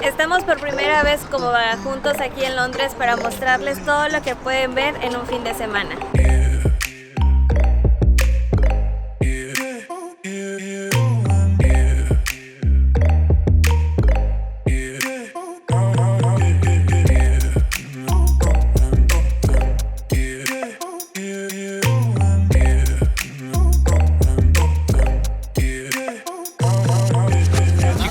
Estamos por primera vez como vagajuntos aquí en Londres para mostrarles todo lo que pueden ver en un fin de semana.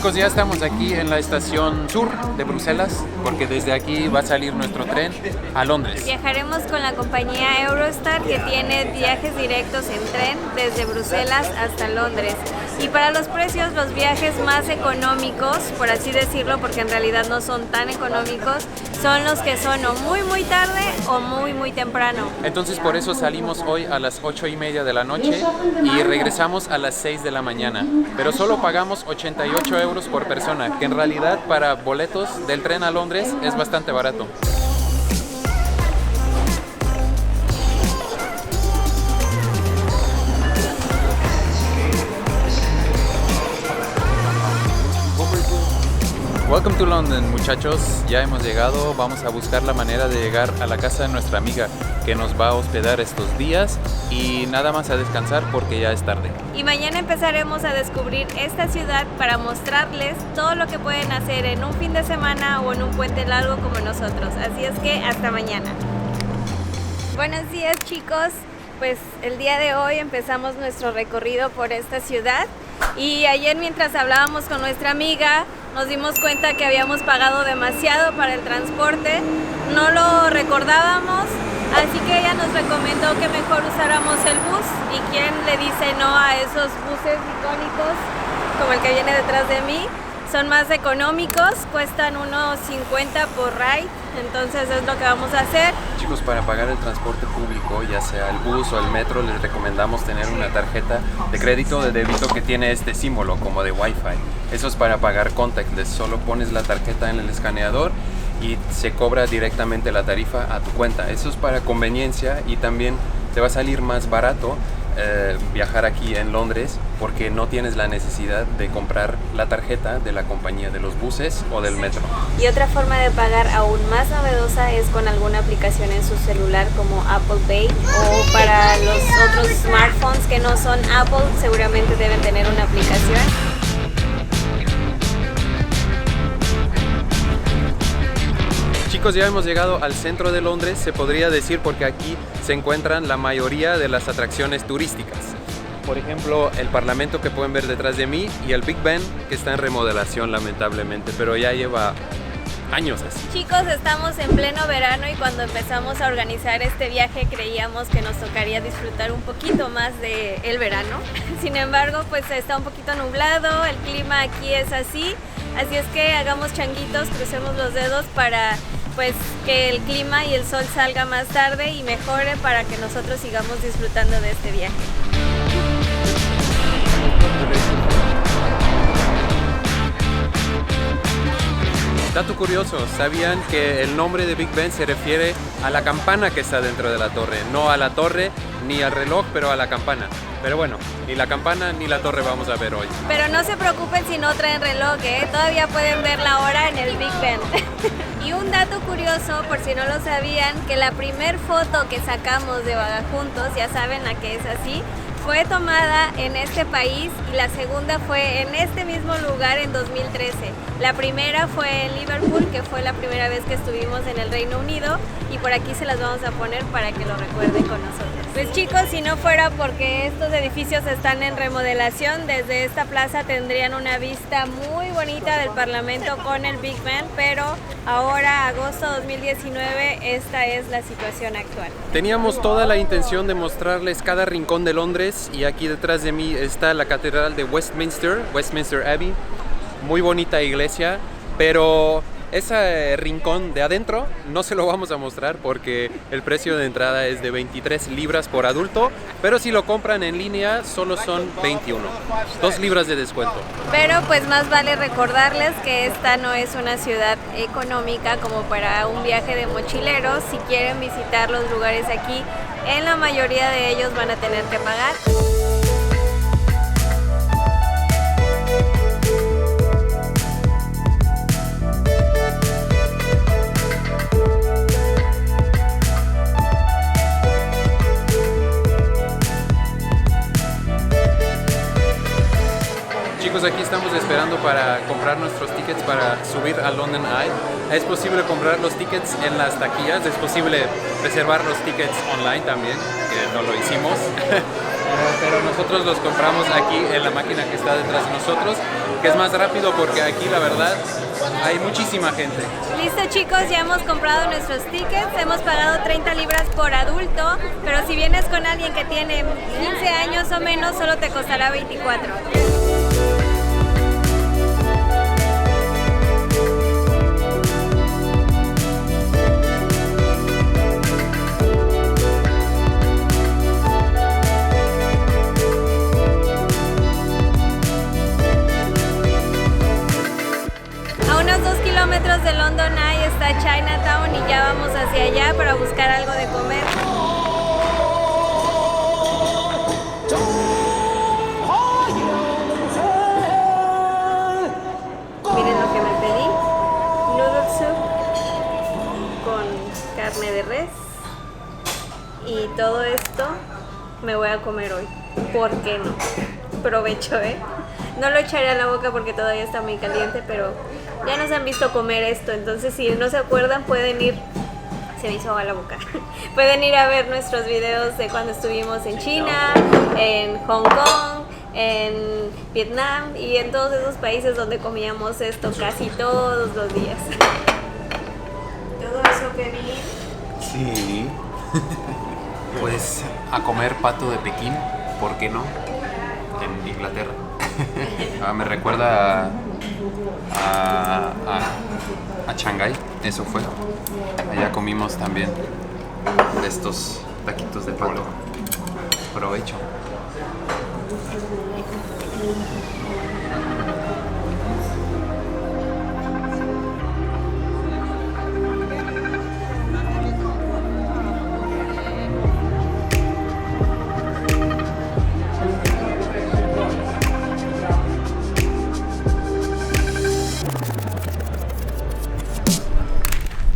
Chicos, ya estamos aquí en la estación sur de Bruselas, porque desde aquí va a salir nuestro tren a Londres. Viajaremos con la compañía Eurostar, que tiene viajes directos en tren desde Bruselas hasta Londres. Y para los precios, los viajes más económicos, por así decirlo, porque en realidad no son tan económicos, son los que son o muy tarde o muy temprano. Entonces por eso salimos hoy a las 8:30 de la noche y regresamos a las 6 de la mañana. Pero solo pagamos 88 euros por persona, que en realidad para boletos del tren a Londres es bastante barato. Welcome to London, muchachos. Ya hemos llegado. Vamos a buscar la manera de llegar a la casa de nuestra amiga que nos va a hospedar estos días y nada más a descansar porque ya es tarde. Y mañana empezaremos a descubrir esta ciudad para mostrarles todo lo que pueden hacer en un fin de semana o en un puente largo como nosotros. Así es que hasta mañana. Buenos días, chicos. Pues el día de hoy empezamos nuestro recorrido por esta ciudad y ayer mientras hablábamos con nuestra amiga nos dimos cuenta que habíamos pagado demasiado para el transporte, no lo recordábamos, así que ella nos recomendó que mejor usáramos el bus. ¿Y quién le dice no a esos buses icónicos como el que viene detrás de mí? Son más económicos, cuestan unos 50 por ride, entonces es lo que vamos a hacer. Chicos, para pagar el transporte público, ya sea el bus o el metro, les recomendamos tener una tarjeta de crédito o de débito que tiene este símbolo como de Wi-Fi. Eso es para pagar contactless, solo pones la tarjeta en el escaneador y se cobra directamente la tarifa a tu cuenta. Eso es para conveniencia y también te va a salir más barato viajar aquí en Londres porque no tienes la necesidad de comprar la tarjeta de la compañía de los buses o del metro. Y otra forma de pagar aún más novedosa es con alguna aplicación en su celular como Apple Pay, o para los otros smartphones que no son Apple seguramente deben tener una aplicación. Chicos, ya hemos llegado al centro de Londres, se podría decir, porque aquí se encuentran la mayoría de las atracciones turísticas. Por ejemplo, el Parlamento que pueden ver detrás de mí y el Big Ben, que está en remodelación lamentablemente, pero ya lleva años así. Chicos, estamos en pleno verano y cuando empezamos a organizar este viaje creíamos que nos tocaría disfrutar un poquito más del verano. Sin embargo, pues está un poquito nublado, el clima aquí es así es que hagamos changuitos, crucemos los dedos para pues que el clima y el sol salga más tarde y mejore para que nosotros sigamos disfrutando de este viaje. Dato curioso, ¿sabían que el nombre de Big Ben se refiere a la campana que está dentro de la torre? No a la torre ni al reloj, pero a la campana. Pero bueno, ni la campana ni la torre vamos a ver hoy. Pero no se preocupen si no traen reloj, todavía pueden ver la hora en el Big Ben. Y un dato curioso, por si no lo sabían, que la primer foto que sacamos de Vagajuntos, ya saben a qué es así, fue tomada en este país y la segunda fue en este mismo lugar en 2013. La primera fue en Liverpool, que fue la primera vez que estuvimos en el Reino Unido, y por aquí se las vamos a poner para que lo recuerden con nosotros. Pues chicos, si no fuera porque estos edificios están en remodelación, desde esta plaza tendrían una vista muy bonita del Parlamento con el Big Ben, pero ahora, agosto 2019, esta es la situación actual. Teníamos toda la intención de mostrarles cada rincón de Londres y aquí detrás de mí está la Catedral de Westminster, Westminster Abbey, muy bonita iglesia, pero ese rincón de adentro no se lo vamos a mostrar porque el precio de entrada es de 23 libras por adulto, pero si lo compran en línea solo son 21, 2 libras de descuento. Pero pues más vale recordarles que esta no es una ciudad económica como para un viaje de mochileros. Si quieren visitar los lugares aquí, en la mayoría de ellos van a tener que pagar. estamos esperando para comprar nuestros tickets para subir a London Eye. Es posible comprar los tickets en las taquillas, es posible reservar los tickets online también, que no lo hicimos. Pero nosotros los compramos aquí en la máquina que está detrás de nosotros, que es más rápido porque aquí la verdad hay muchísima gente. Listo chicos, ya hemos comprado nuestros tickets, hemos pagado 30 libras por adulto, pero si vienes con alguien que tiene 15 años o menos, solo te costará 24. De London Eye está Chinatown y ya vamos hacia allá para buscar algo de comer. Miren lo que me pedí: noodle soup con carne de res, y todo esto me voy a comer hoy. ¿Por qué no? Provecho, ¿eh? No lo echaré a la boca porque todavía está muy caliente, pero ya nos han visto comer esto, entonces si no se acuerdan pueden ir, se me hizo agua la boca, pueden ir a ver nuestros videos de cuando estuvimos en China, en Hong Kong, en Vietnam y en todos esos países donde comíamos esto casi todos los días. Todo eso que vi. Sí. Pues a comer pato de Pekín, ¿por qué no? En Inglaterra. Me recuerda a Shanghái, eso fue. Allá comimos también de estos taquitos de pato. Provecho.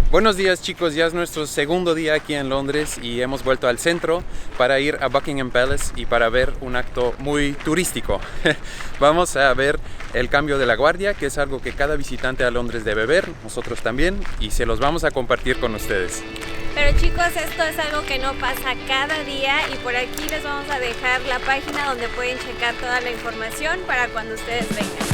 Buenos días chicos, ya es nuestro segundo día aquí en Londres y hemos vuelto al centro para ir a Buckingham Palace y para ver un acto muy turístico. Vamos a ver el cambio de la guardia, que es algo que cada visitante a Londres debe ver, nosotros también, y se los vamos a compartir con ustedes. Pero chicos, esto es algo que no pasa cada día y por aquí les vamos a dejar la página donde pueden checar toda la información para cuando ustedes vengan.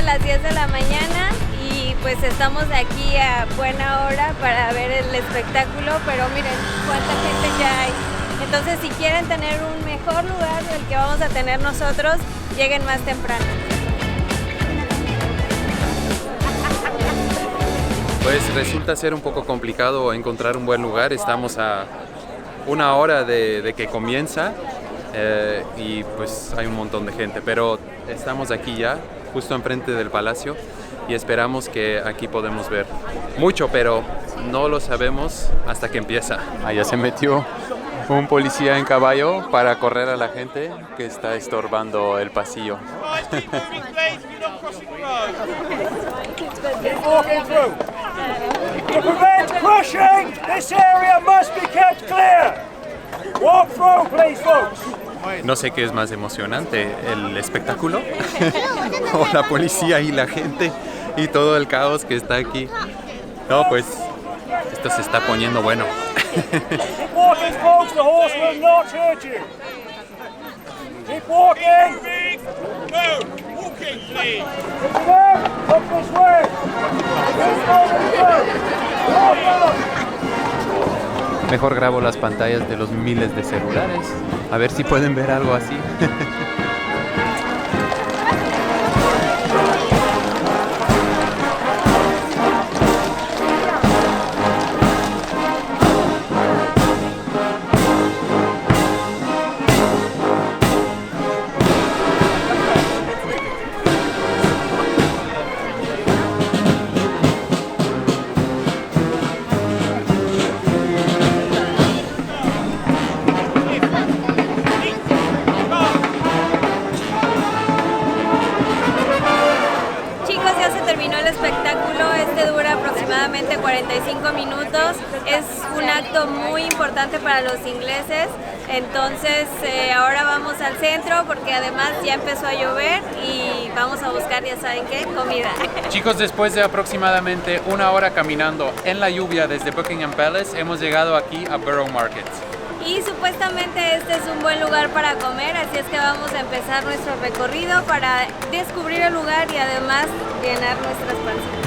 Las 10 de la mañana y pues estamos aquí a buena hora para ver el espectáculo, pero miren cuánta gente ya hay. Entonces si quieren tener un mejor lugar del que vamos a tener nosotros, lleguen más temprano. Pues resulta ser un poco complicado encontrar un buen lugar, estamos a una hora de que comienza y pues hay un montón de gente, pero estamos aquí ya, justo enfrente del palacio, y esperamos que aquí podemos ver mucho, pero no lo sabemos hasta que empieza. Allá se metió un policía en caballo para correr a la gente que está estorbando el pasillo. To prevent crushing, this area must be kept clear. Walk through, please, folks. No sé qué es más emocionante, el espectáculo o la policía y la gente y todo el caos que está aquí. No, pues esto se está poniendo bueno. Keep walking, folks. The horse will not hurt you. Keep walking. No, walking, please. Look this way. Mejor grabo las pantallas de los miles de celulares, a ver si pueden ver algo así. acto muy importante para los ingleses. Entonces ahora vamos al centro porque además ya empezó a llover y vamos a buscar, ya saben qué, comida. Chicos, después de aproximadamente una hora caminando en la lluvia desde Buckingham Palace, hemos llegado aquí a Borough Market. Y supuestamente este es un buen lugar para comer, así es que vamos a empezar nuestro recorrido para descubrir el lugar y además llenar nuestras pancitas.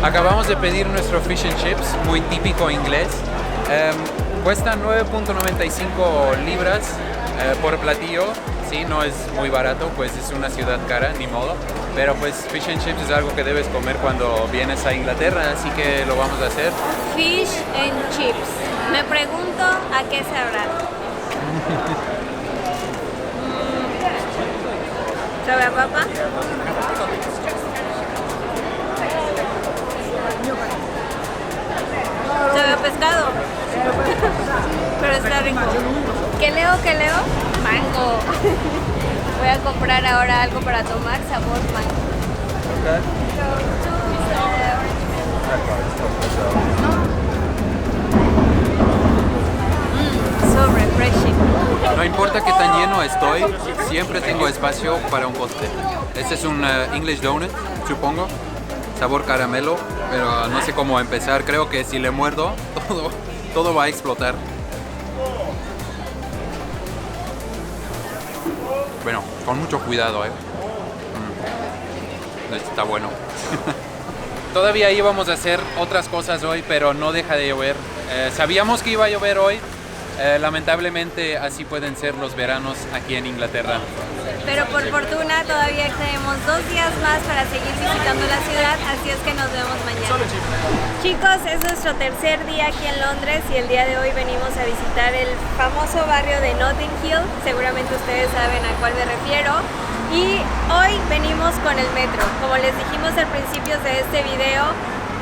Acabamos de pedir nuestro fish and chips, muy típico inglés. Cuesta 9.95 libras por platillo. Sí, no es muy barato, pues es una ciudad cara, ni modo. Pero pues fish and chips es algo que debes comer cuando vienes a Inglaterra, así que lo vamos a hacer. Fish and chips. Me pregunto a qué sabrá. ¿Sabe a papa? ¿Sabe a pescado? Pero está rico. ¿Qué leo? Mango. Voy a comprar ahora algo para tomar sabor mango. So refreshing. No importa qué tan lleno estoy, siempre tengo espacio para un postre. Este es un English donut, supongo. Sabor caramelo, pero no sé cómo empezar. Creo que si le muerdo, todo va a explotar. Bueno, con mucho cuidado, Está bueno. Todavía íbamos a hacer otras cosas hoy, pero no deja de llover. Sabíamos que iba a llover hoy. Lamentablemente así pueden ser los veranos aquí en Inglaterra. Pero por fortuna todavía tenemos 2 días más para seguir visitando la ciudad, así es que nos vemos mañana. Chicos, es nuestro tercer día aquí en Londres y el día de hoy venimos a visitar el famoso barrio de Notting Hill. Seguramente ustedes saben a cuál me refiero. Y hoy venimos con el metro. Como les dijimos al principio de este video,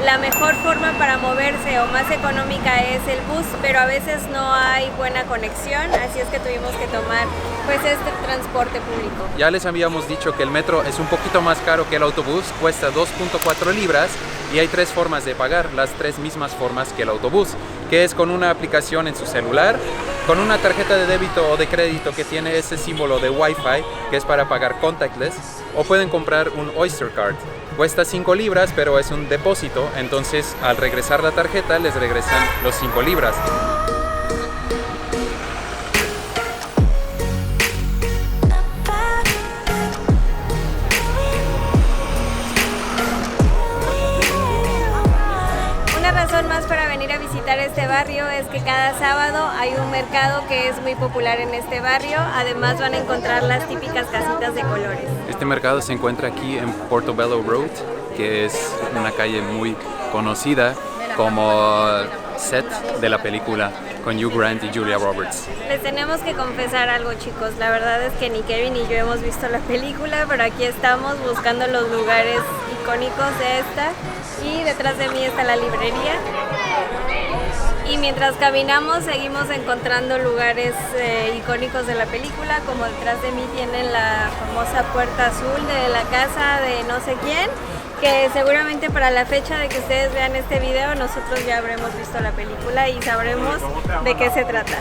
la mejor forma para moverse o más económica es el bus, pero a veces no hay buena conexión, así es que tuvimos que tomar pues este transporte público. Ya les habíamos dicho que el metro es un poquito más caro que el autobús, cuesta 2.4 libras y hay 3 formas de pagar, las 3 mismas formas que el autobús, que es con una aplicación en su celular, con una tarjeta de débito o de crédito que tiene ese símbolo de Wi-Fi, que es para pagar contactless, o pueden comprar un Oyster Card. Cuesta 5 libras, pero es un depósito, entonces al regresar la tarjeta les regresan los 5 libras. Una razón más para venir a visitar este barrio es que cada sábado hay un mercado que es muy popular en este barrio. Además van a encontrar las típicas casitas de colores. Este mercado se encuentra aquí en Portobello Road, que es una calle muy conocida como set de la película con Hugh Grant y Julia Roberts. Les tenemos que confesar algo, chicos. La verdad es que ni Kevin ni yo hemos visto la película, pero aquí estamos buscando los lugares icónicos de esta. Y detrás de mí está la librería. Y mientras caminamos seguimos encontrando lugares icónicos de la película, como detrás de mí tienen la famosa puerta azul de la casa de no sé quién, que seguramente para la fecha de que ustedes vean este video nosotros ya habremos visto la película y sabremos de qué se trata.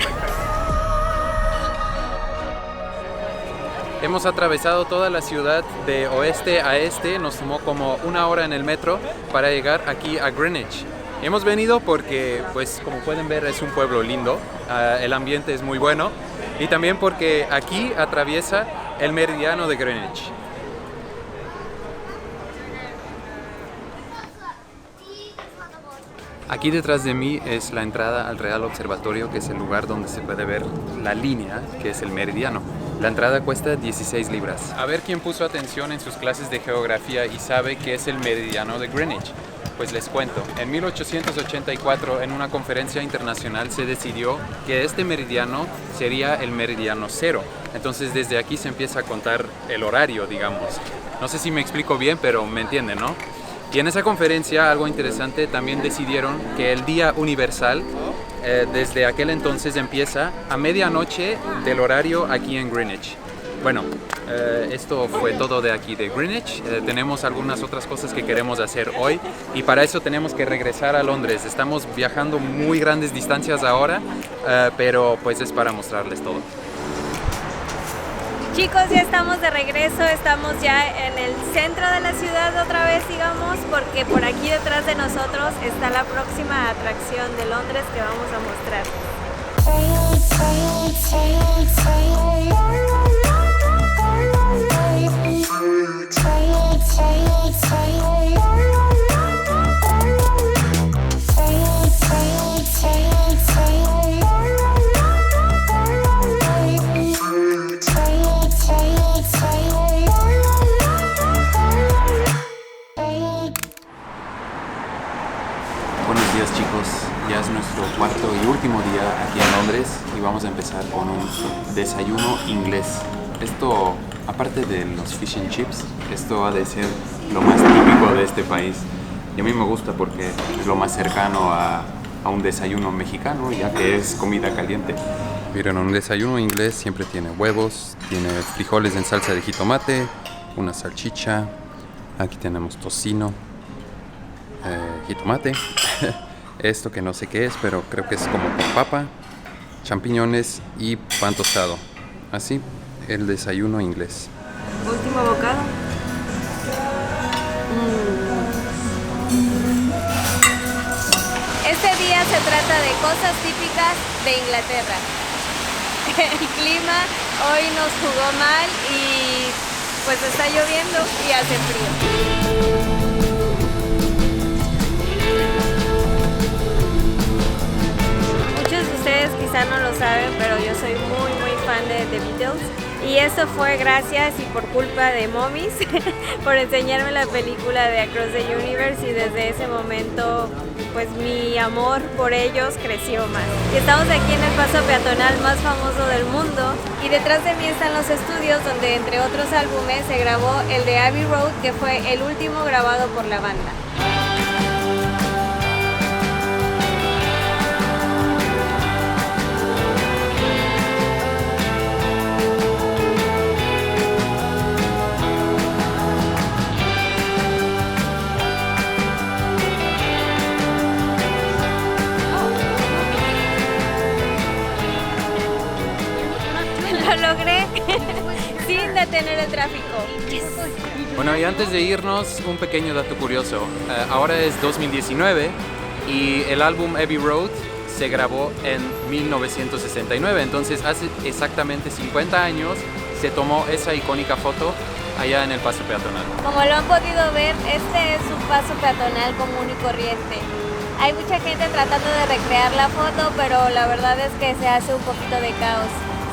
Hemos atravesado toda la ciudad de oeste a este, nos tomó como 1 hora en el metro para llegar aquí a Greenwich. Hemos venido porque, pues como pueden ver, es un pueblo lindo, el ambiente es muy bueno y también porque aquí atraviesa el meridiano de Greenwich. Aquí detrás de mí es la entrada al Real Observatorio, que es el lugar donde se puede ver la línea, que es el meridiano. La entrada cuesta 16 libras. A ver quién puso atención en sus clases de geografía y sabe qué es el meridiano de Greenwich. Pues les cuento, en 1884 en una conferencia internacional se decidió que este meridiano sería el meridiano 0. Entonces desde aquí se empieza a contar el horario, digamos. No sé si me explico bien, pero me entienden, ¿no? Y en esa conferencia, algo interesante, también decidieron que el Día Universal desde aquel entonces empieza a medianoche del horario aquí en Greenwich. Bueno, esto fue todo de aquí de Greenwich. Tenemos algunas otras cosas que queremos hacer hoy y para eso tenemos que regresar a Londres. Estamos viajando muy grandes distancias ahora, pero pues es para mostrarles todo. Chicos, ya estamos de regreso, estamos ya en el centro de la ciudad otra vez, digamos, porque por aquí detrás de nosotros está la próxima atracción de Londres que vamos a mostrar. Buenos días chicos, ya es nuestro cuarto y último día aquí en Londres y vamos a empezar con un desayuno inglés. Esto, aparte de los fish and chips, esto ha de ser lo más típico de este país y a mí me gusta porque es lo más cercano a un desayuno mexicano, ya que es comida caliente. Miren, un desayuno inglés siempre tiene huevos, tiene frijoles en salsa de jitomate, una salchicha, aquí tenemos tocino, jitomate, esto que no sé qué es, pero creo que es como con papa, champiñones y pan tostado. Así, el desayuno inglés. Último bocado. Este día se trata de cosas típicas de Inglaterra. El clima hoy nos jugó mal y pues está lloviendo y hace frío. Muchos de ustedes quizá no lo saben, pero yo soy muy fan de The Beatles. Y esto fue gracias y por culpa de Momis por enseñarme la película de Across the Universe y desde ese momento pues mi amor por ellos creció más. Y estamos aquí en el paso peatonal más famoso del mundo y detrás de mí están los estudios donde entre otros álbumes se grabó el de Abbey Road, que fue el último grabado por la banda. Lo logré sin detener el tráfico. Yes. Bueno, y antes de irnos, un pequeño dato curioso. Ahora es 2019 y el álbum Abbey Road se grabó en 1969. Entonces, hace exactamente 50 años se tomó esa icónica foto allá en el paso peatonal. Como lo han podido ver, este es un paso peatonal común y corriente. Hay mucha gente tratando de recrear la foto, pero la verdad es que se hace un poquito de caos.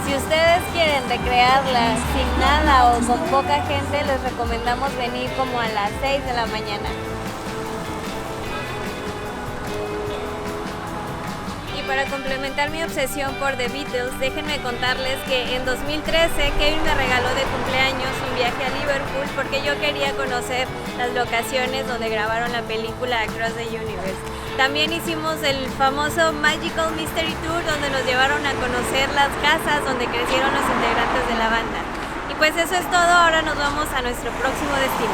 Si ustedes quieren recrearla sin nada o con poca gente, les recomendamos venir como a las 6 de la mañana. Y para complementar mi obsesión por The Beatles, déjenme contarles que en 2013 Kevin me regaló de cumpleaños un viaje a Liverpool porque yo quería conocer las locaciones donde grabaron la película Across the Universe. También hicimos el famoso Magical Mystery Tour donde nos llevaron a conocer las casas donde crecieron los integrantes de la banda. Y pues eso es todo, ahora nos vamos a nuestro próximo destino.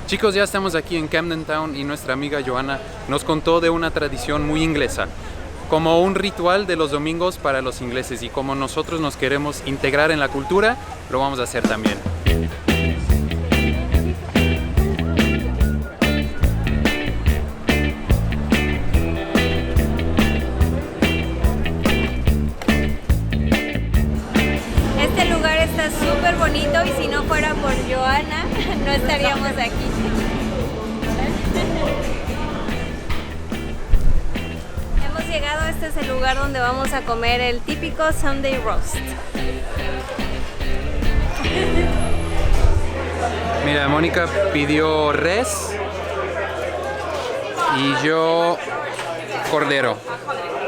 Chicos, ya estamos aquí en Camden Town y nuestra amiga Joanna nos contó de una tradición muy inglesa, como un ritual de los domingos para los ingleses, y como nosotros nos queremos integrar en la cultura, lo vamos a hacer también. Súper bonito y si no fuera por Joanna no estaríamos aquí. Hemos llegado, este es el lugar donde vamos a comer el típico Sunday roast. Mira, Mónica pidió res y yo cordero.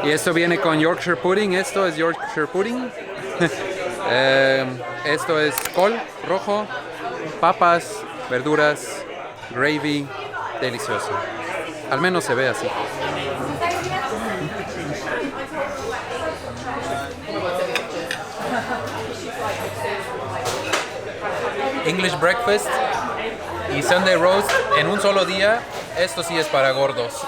Y esto viene con Yorkshire pudding, esto es Yorkshire pudding. Esto es col rojo, papas, verduras, gravy, delicioso. Al menos se ve así. English breakfast y Sunday roast en un solo día. Esto sí es para gordos.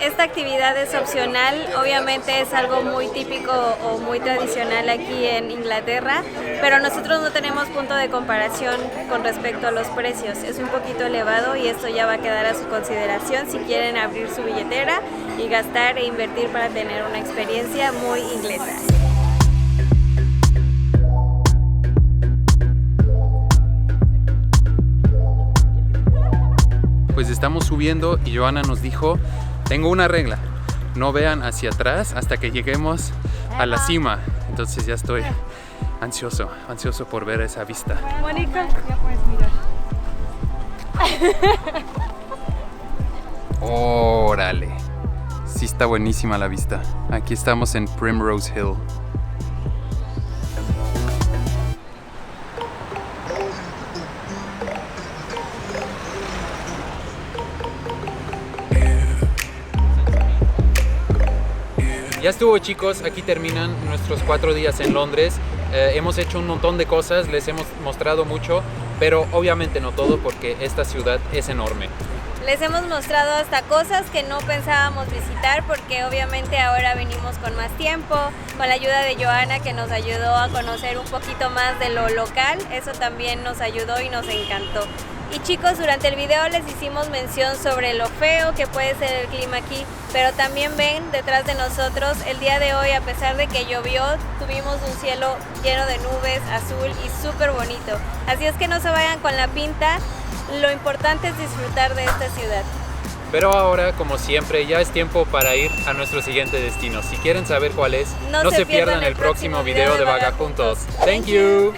Esta actividad es opcional, obviamente es algo muy típico o muy tradicional aquí en Inglaterra, pero nosotros no tenemos punto de comparación con respecto a los precios. Es un poquito elevado y esto ya va a quedar a su consideración si quieren abrir su billetera y gastar e invertir para tener una experiencia muy inglesa. Pues estamos subiendo y Joana nos dijo, tengo una regla, no vean hacia atrás hasta que lleguemos a la cima. Entonces ya estoy ansioso por ver esa vista. Mónica, ya puedes mirar. Órale, sí está buenísima la vista. Aquí estamos en Primrose Hill. Ya estuvo, chicos, aquí terminan nuestros 4 días en Londres. Hemos hecho un montón de cosas, les hemos mostrado mucho, pero obviamente no todo porque esta ciudad es enorme. Les hemos mostrado hasta cosas que no pensábamos visitar porque obviamente ahora venimos con más tiempo, con la ayuda de Joana que nos ayudó a conocer un poquito más de lo local. Eso también nos ayudó y nos encantó. Y chicos, durante el video les hicimos mención sobre lo feo que puede ser el clima aquí, pero también ven detrás de nosotros, el día de hoy, a pesar de que llovió, tuvimos un cielo lleno de nubes, azul y súper bonito. Así es que no se vayan con la pinta, lo importante es disfrutar de esta ciudad. Pero ahora, como siempre, ya es tiempo para ir a nuestro siguiente destino. Si quieren saber cuál es, no se pierdan el próximo video de Vaga Juntos. Thank you.